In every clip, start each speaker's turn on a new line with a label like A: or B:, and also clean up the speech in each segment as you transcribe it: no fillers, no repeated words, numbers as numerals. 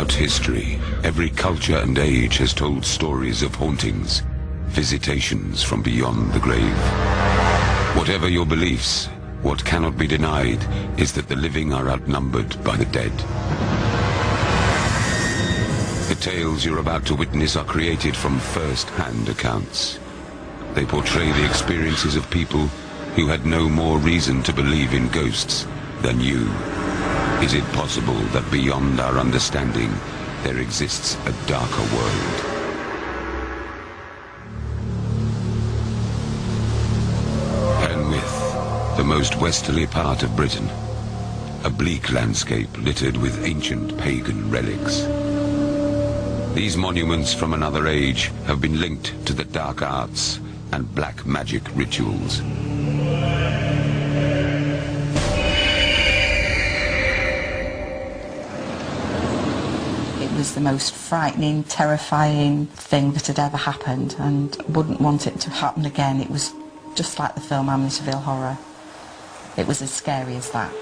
A: Throughout history, every culture and age has told stories of hauntings, visitations from beyond the grave. Whatever your beliefs, what cannot be denied is that the living are outnumbered by the dead. The tales you're about to witness are created from first-hand accounts. They portray the experiences of people who had no more reason to believe in ghosts than you. Is it possible that beyond our understanding, there exists a darker world? Penwith, the most westerly part of Britain. A bleak landscape littered with ancient pagan relics. These monuments from another age have been linked to the dark arts and black magic rituals.
B: It was the most frightening, terrifying thing that had ever happened, and wouldn't want it to happen again. It was just like the film Amityville Horror. It was as scary as that.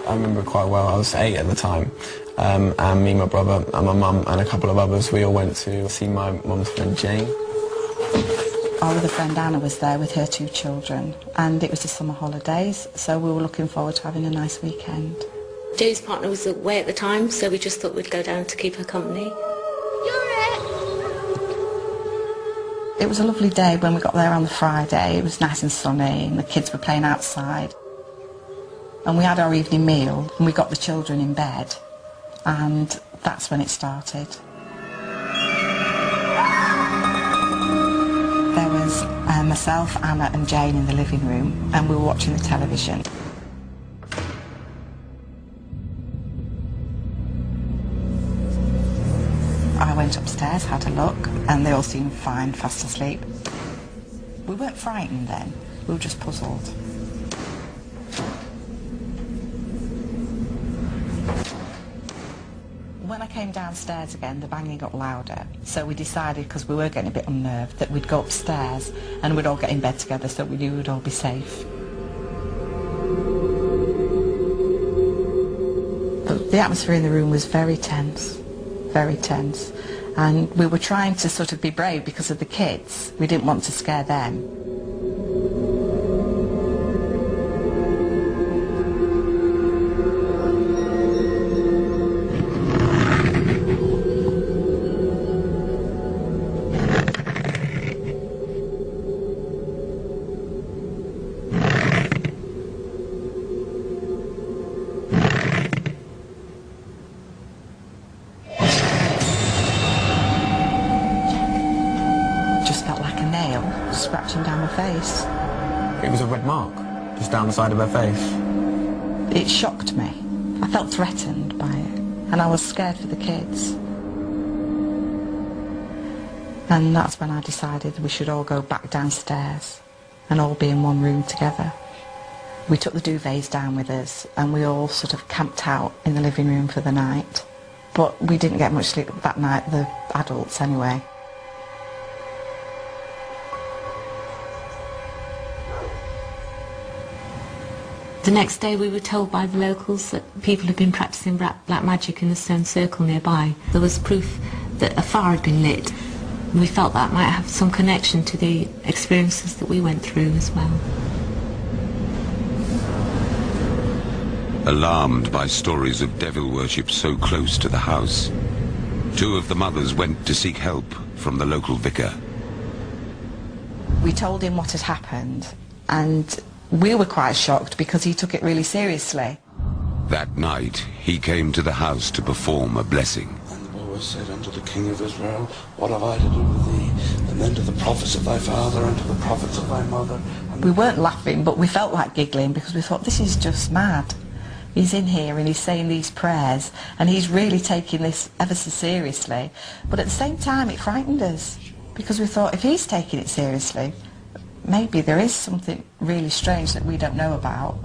C: I remember quite well. I was 8 at the time, and me, my brother, and my mum, and a couple of others, we all went to see my mum's friend Jane.
B: Our other friend Anna was there with her 2 children, and it was the summer holidays, so we were looking forward to having a nice weekend.
D: Jane's partner was away at the time, so we just thought we'd go down to keep her company.
B: It was a lovely day when we got there on the Friday. It was nice and sunny, and the kids were playing outside. And we had our evening meal, and we got the children in bed, and that's when it started. There was myself, Anna and Jane in the living room, and we were watching the television. I went upstairs, had a look, and they all seemed fine, fast asleep. We weren't frightened then, we were just puzzled. When I came downstairs again, the banging got louder, so we decided, because we were getting a bit unnerved, that we'd go upstairs and we'd all get in bed together so we knew we'd all be safe. But the atmosphere in the room was very tense, and we were trying to sort of be brave because of the kids. We didn't want to scare them. Scratching down my face.
C: It was a red mark, just down the side of her face.
B: It shocked me. I felt threatened by it, and I was scared for the kids. And that's when I decided we should all go back downstairs and all be in one room together. We took the duvets down with us, and we all sort of camped out in the living room for the night. But we didn't get much sleep that night, the adults anyway.
D: The next day we were told by the locals that people had been practising black magic in the stone circle nearby. There was proof that a fire had been lit. And we felt that might have some connection to the experiences that we went through as well.
A: Alarmed by stories of devil worship so close to the house, 2 of the mothers went to seek help from the local vicar.
B: We told him what had happened, and we were quite shocked because he took it really seriously.
A: That night, he came to the house to perform a blessing.
E: And the boy said unto the king of Israel, What have I to do with thee? And then to the prophets of thy father and to the prophets of thy mother.
B: We weren't laughing, but we felt like giggling because we thought, this is just mad. He's in here and he's saying these prayers, and he's really taking this ever so seriously. But at the same time, it frightened us because we thought, if he's taking it seriously, maybe there is something really strange that we don't know about.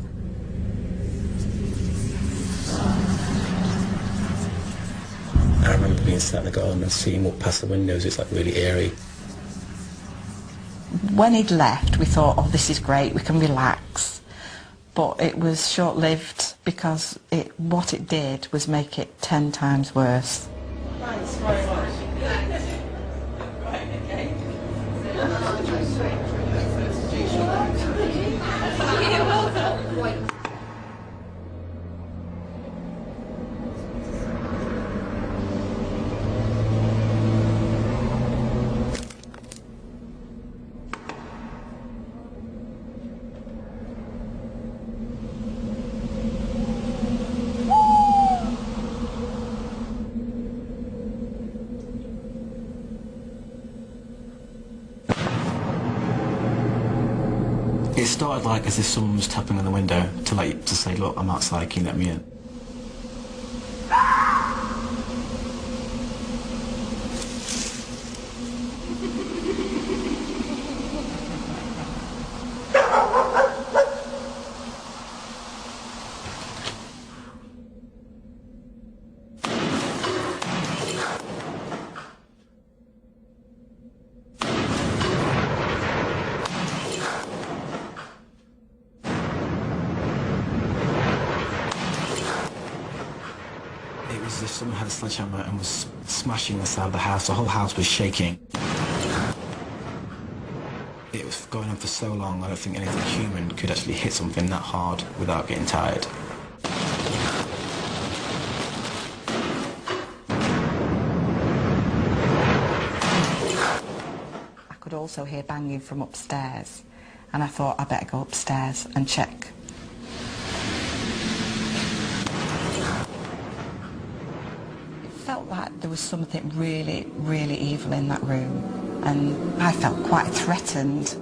F: I remember being sat in the garden and seeing what past the windows. It's like really eerie.
B: When he'd left, we thought, oh, this is great, we can relax. But it was short-lived because what it did was make it 10 times worse. Thanks very much. Right, okay. You're welcome.
F: It started like as if someone was tapping on the window to say, look, I'm outside, can you let me in? It was as if someone had a sledgehammer and was smashing the side of the house. The whole house was shaking. It was going on for so long, I don't think anything human could actually hit something that hard without getting tired.
B: I could also hear banging from upstairs, and I thought I better go upstairs and check. Felt like there was something really, really evil in that room, and I felt quite threatened.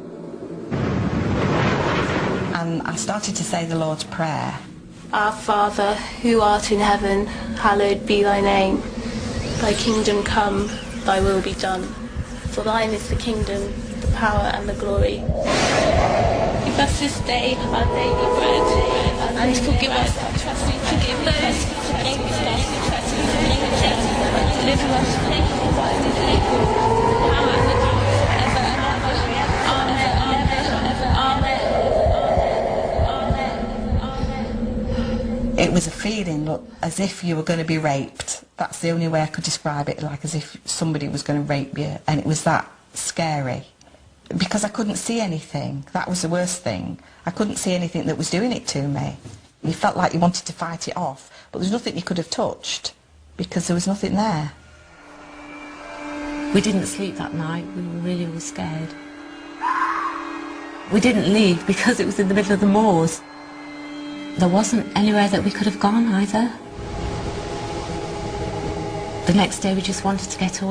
B: And I started to say the Lord's Prayer.
G: Our Father, who art in heaven, hallowed be thy name. Thy kingdom come, thy will be done. For thine is the kingdom, the power and the glory. Give us this day our daily bread, and forgive us our trespasses. Forgive those who trespass against us. Deliver us from evil. Power and the glory forever and ever. Amen. Amen. Amen. Amen.
B: It was a feeling, look, as if you were going to be raped. That's the only way I could describe it, like as if somebody was going to rape you, and it was that scary. Because I couldn't see anything. That was the worst thing. I couldn't see anything that was doing it to me. You felt like you wanted to fight it off, but there's nothing you could have touched, because there was nothing there.
D: We didn't sleep that night. We were really all scared. We didn't leave because it was in the middle of the moors. There wasn't anywhere that we could have gone either. The next day we just wanted to get away.